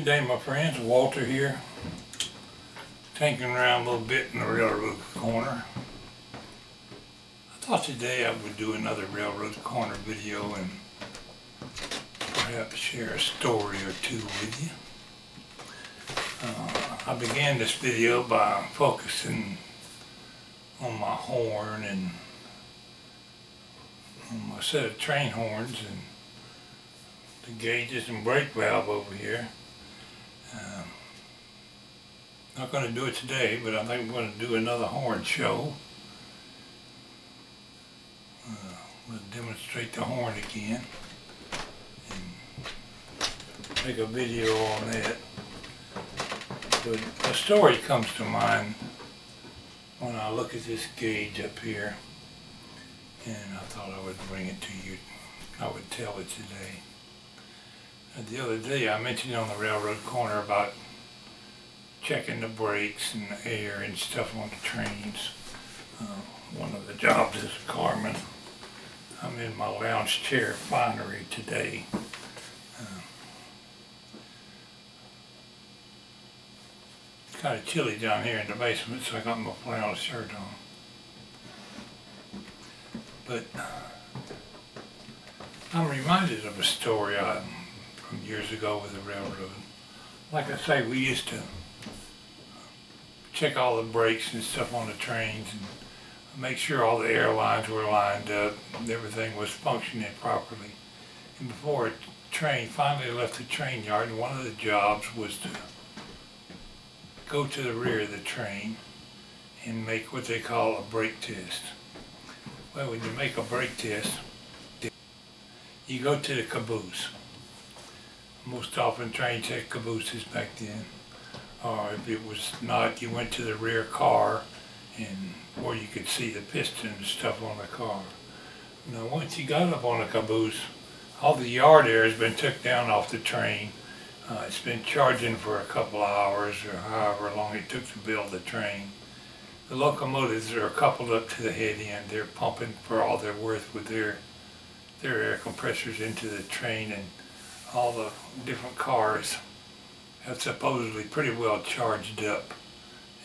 Good day, my friends. Walter here, tinkering around a little bit in the railroad corner. I thought today I would do another railroad corner video and perhaps share a story or two with you. I began this video by focusing on my horn and on my set of train horns and the gauges and brake valve over here. Not going to do it today, but I think I'm going to do another horn show. We'll demonstrate the horn again and make a video on that. But a story comes to mind when I look at this gauge up here, and I thought I would bring it to you. I would tell it today. The other day I mentioned on the railroad corner about checking the brakes and the air and stuff on the trains. One of the jobs as a carman. I'm in my lounge chair finery today. It's kind of chilly down here in the basement, so I got my flannel shirt on. But I'm reminded of a story from years ago with the railroad. Like I say, we used to check all the brakes and stuff on the trains and make sure all the air lines were lined up and everything was functioning properly. And before a train finally left the train yard, one of the jobs was to go to the rear of the train and make what they call a brake test. Well, when you make a brake test, you go to the caboose. Most often trains had cabooses back then. Or if it was not, you went to the rear car and where you could see the piston and stuff on the car. Now once you got up on the caboose, all the yard air has been took down off the train. It's been charging for a couple of hours or however long it took to build the train. The locomotives are coupled up to the head end. They're pumping for all they're worth with their air compressors into the train, and all the different cars have supposedly pretty well charged up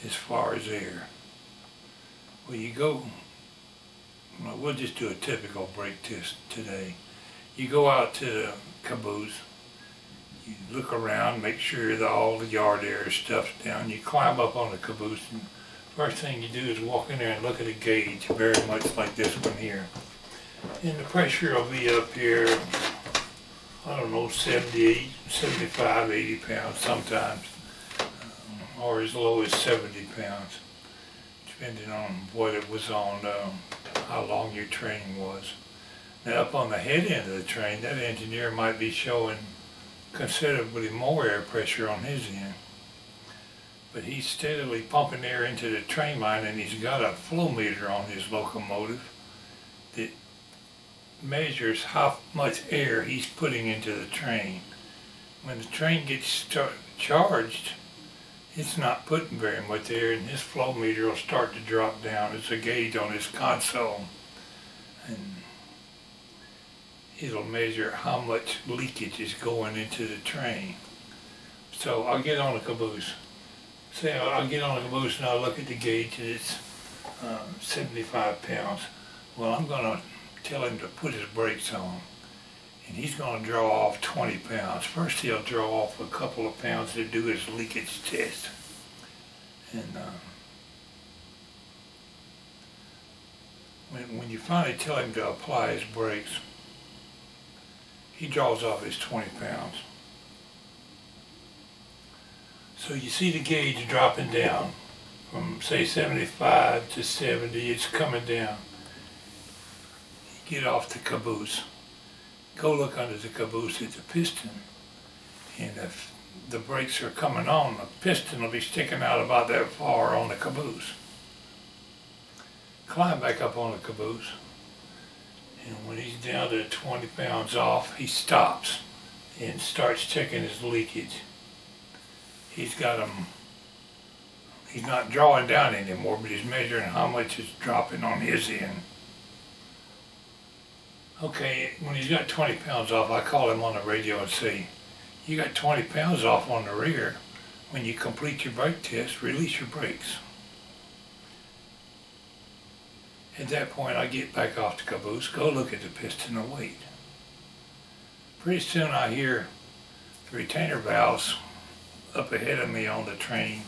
as far as air. Well, we'll just do a typical brake test today. You go out to the caboose, you look around, make sure that all the yard air is stuffed down. You climb up on the caboose, and first thing you do is walk in there and look at a gauge, very much like this one here. And the pressure will be up here, I don't know, 70, 75, 80 pounds sometimes, or as low as 70 pounds, depending on what it was on, how long your train was. Now up on the head end of the train, that engineer might be showing considerably more air pressure on his end. But he's steadily pumping air into the train line, and he's got a flow meter on his locomotive that measures how much air he's putting into the train. When the train gets charged, it's not putting very much air, and his flow meter will start to drop down. It's a gauge on his console, and it'll measure how much leakage is going into the train. So I'll get on the caboose. Say I'll get on the caboose and I'll look at the gauge, and it's 75 pounds. Well, I'm going to tell him to put his brakes on, and he's going to draw off 20 pounds. First he'll draw off a couple of pounds to do his leakage test, and when you finally tell him to apply his brakes, he draws off his 20 pounds. So you see the gauge dropping down from say 75 to 70, it's coming down. Get off the caboose, go look under the caboose at the piston, and if the brakes are coming on, the piston will be sticking out about that far on the caboose. Climb back up on the caboose, and when he's down to 20 pounds off, he stops and starts checking his leakage. He's not drawing down anymore, but he's measuring how much is dropping on his end. Okay, when he's got 20 pounds off, I call him on the radio and say, You got 20 pounds off on the rear. When you complete your brake test, release your brakes. At that point, I get back off the caboose, go look at the piston and wait. Pretty soon I hear the retainer valves up ahead of me on the train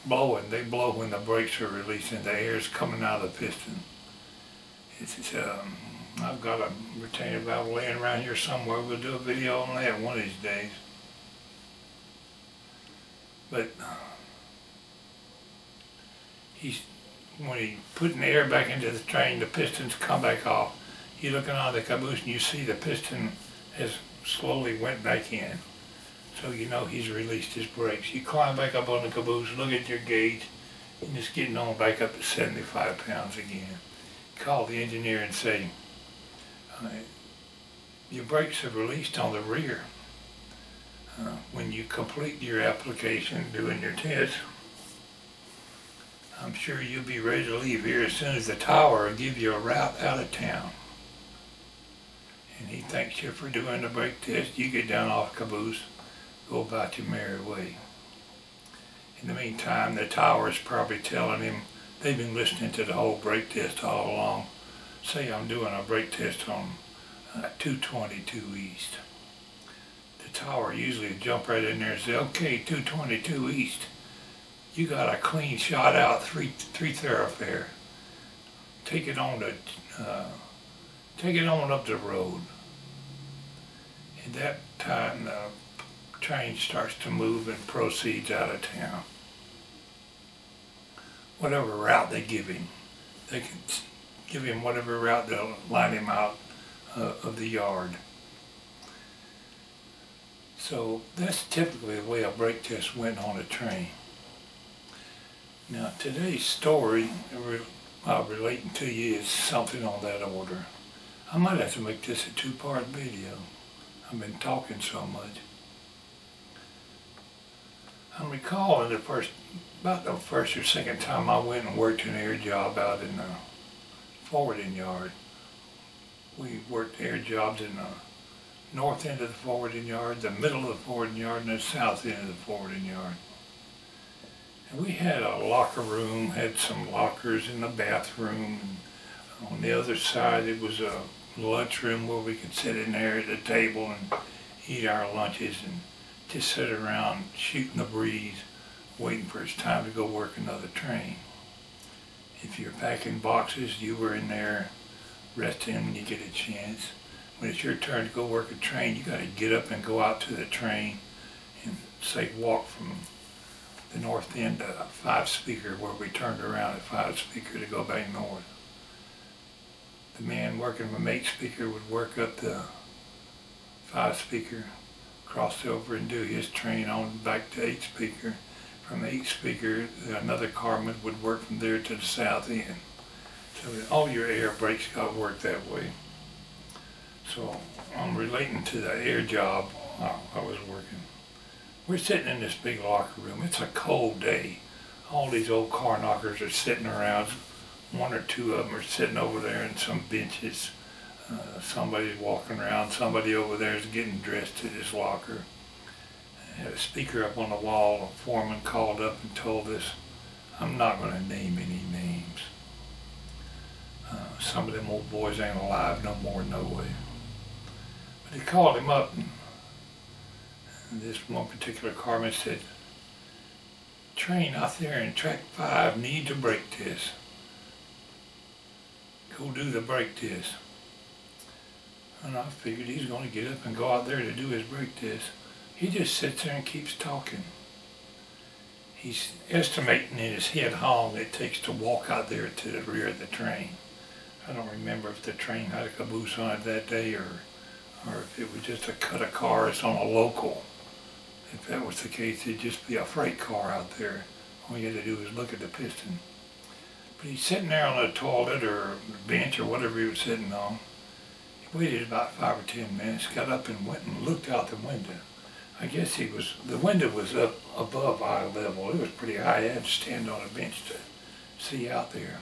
blowing. They blow when the brakes are released and the air is coming out of the piston. I've got a retainer valve laying around here somewhere. We'll do a video on that one of these days. But when he's putting the air back into the train, the pistons come back off. You're looking on the caboose and you see the piston has slowly went back in. So you know he's released his brakes. You climb back up on the caboose, look at your gauge, and it's getting on back up to 75 pounds again. Call the engineer and say, your brakes have released on the rear. When you complete your application, doing your test, I'm sure you'll be ready to leave here as soon as the tower will give you a route out of town. And he thanks you for doing the brake test. You get down off caboose, go about your merry way. In the meantime, the tower is probably telling him, they've been listening to the whole brake test all along. Say I'm doing a brake test on 222 East. The tower usually jump right in there and say, okay, 222 East. You got a clean shot out three thoroughfare. Take it on up the road. At that time, the train starts to move and proceeds out of town. Whatever route they give him, they can give him whatever route they'll line him out of the yard. So that's typically the way a brake test went on a train. Now today's story I'm relating to you is something on that order. I might have to make this a two-part video. I've been talking so much. I'm recalling about the first or second time I went and worked an air job out in the forwarding yard. We worked air jobs in the north end of the forwarding yard, the middle of the forwarding yard, and the south end of the forwarding yard. And we had a locker room, had some lockers in the bathroom, and on the other side it was a lunchroom where we could sit in there at the table and eat our lunches and just sit around shooting the breeze, waiting for its time to go work another train. If you're packing boxes, you were in there resting when you get a chance. When it's your turn to go work a train, you got to get up and go out to the train and say walk from the north end to 5 Speaker, where we turned around at 5 Speaker to go back north. The man working from 8 Speaker would work up the 5 Speaker, cross over and do his train on back to 8 Speaker. From 8 Speaker, another carman would work from there to the south end. So all your air brakes got worked that way. So I'm relating to the air job I was working. We're sitting in this big locker room. It's a cold day. All these old car knockers are sitting around. One or two of them are sitting over there in some benches. Somebody's walking around. Somebody over there is getting dressed at his locker. I had a speaker up on the wall. A foreman called up and told us, I'm not going to name any names. Some of them old boys ain't alive no more, no way. But he called him up, and this one particular carman said, train out there in track 5 needs a brake test. Go do the brake test. And I figured he's going to get up and go out there to do his brake test. He just sits there and keeps talking. He's estimating in his head how long it takes to walk out there to the rear of the train. I don't remember if the train had a caboose on it that day or if it was just a cut of cars on a local. If that was the case, it'd just be a freight car out there. All you had to do was look at the piston. But he's sitting there on a toilet or a bench or whatever he was sitting on. He waited about 5 or 10 minutes, got up and went and looked out the window. I guess the window was up above eye level. It was pretty high. He had to stand on a bench to see out there.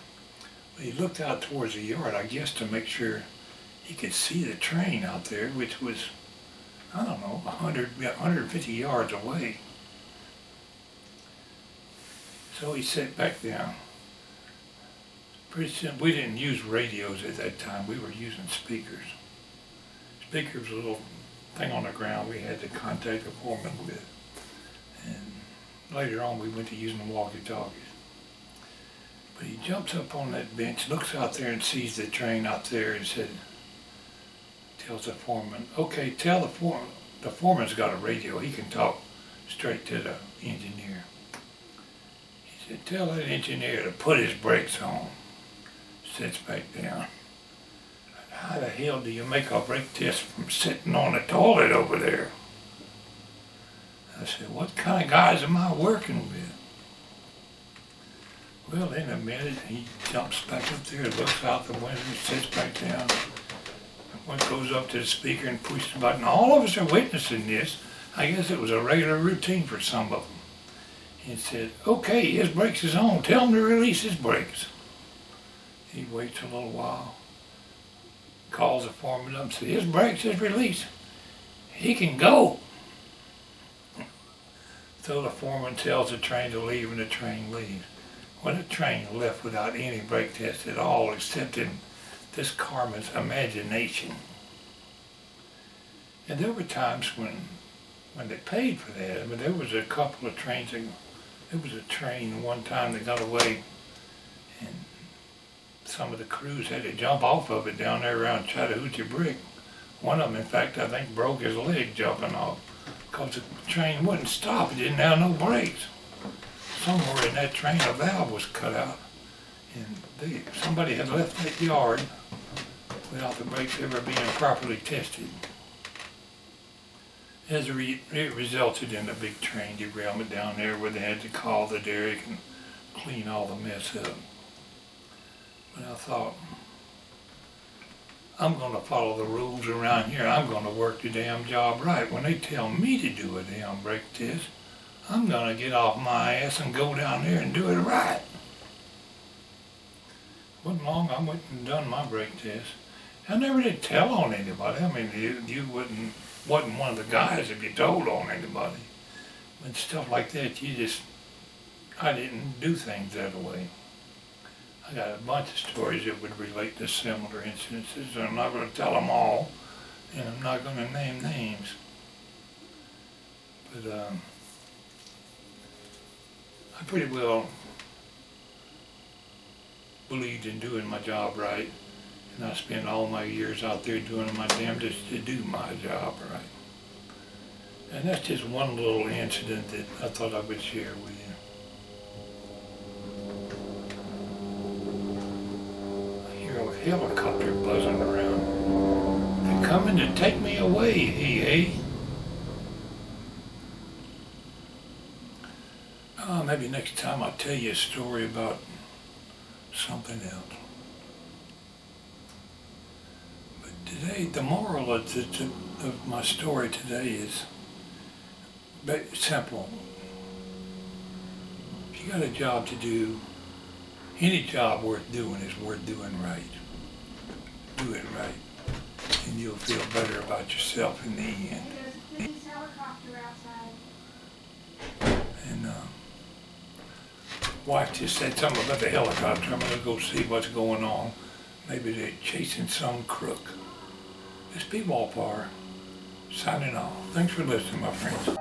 But he looked out towards the yard, I guess, to make sure he could see the train out there, which was I don't know, 150 yards away. So he sat back down. Pretty simple. We didn't use radios at that time. We were using speakers. Speaker was a little thing on the ground we had to contact the foreman with. And later on we went to using the walkie-talkies. But he jumps up on that bench, looks out there and sees the train out there and tells the foreman, okay, tell the foreman's got a radio. He can talk straight to the engineer. He said, tell that engineer to put his brakes on. Sits back down. How the hell do you make a brake test from sitting on the toilet over there? I said, what kind of guys am I working with? Well, in a minute, he jumps back up there, looks out the window, sits back down. One goes up to the speaker and pushes the button. All of us are witnessing this. I guess it was a regular routine for some of them. He said, okay, his brakes is on. Tell him to release his brakes. He waits a little while, calls the foreman up and says, his brakes is released. He can go. So the foreman tells the train to leave and the train leaves. Well, the train left without any brake test at all except in this carman's imagination. And there were times when they paid for that. I mean, there was a couple of trains. There was a train one time that got away, and some of the crews had to jump off of it down there around Chattahoochee Brick. One of them, in fact, I think broke his leg jumping off because the train wouldn't stop. It didn't have no brakes. Somewhere in that train a valve was cut out, and somebody had left that yard without the brakes ever being properly tested. It resulted in a big train derailment down there where they had to call the derrick and clean all the mess up. But I thought, I'm going to follow the rules around here. I'm going to work the damn job right. When they tell me to do a damn brake test, I'm going to get off my ass and go down there and do it right. Wasn't long I went and done my brake test. I never did tell on anybody. I mean, you wasn't one of the guys if you told on anybody. But stuff like that, I didn't do things that way. I got a bunch of stories that would relate to similar incidences, and I'm not going to tell them all, and I'm not going to name names. But I pretty well believed in doing my job right, and I spent all my years out there doing my damnedest to do my job right. And that's just one little incident that I thought I would share with you. A helicopter buzzing around. They're coming to take me away, hey. Maybe next time I'll tell you a story about something else. But today, the moral of my story today is very simple. If you got a job to do, any job worth doing is worth doing right. Do it right, and you'll feel better about yourself in the end. There's a helicopter outside. And wife just said something about the helicopter. I'm gonna go see what's going on. Maybe they're chasing some crook. This is Pwalpar, signing off. Thanks for listening, my friends.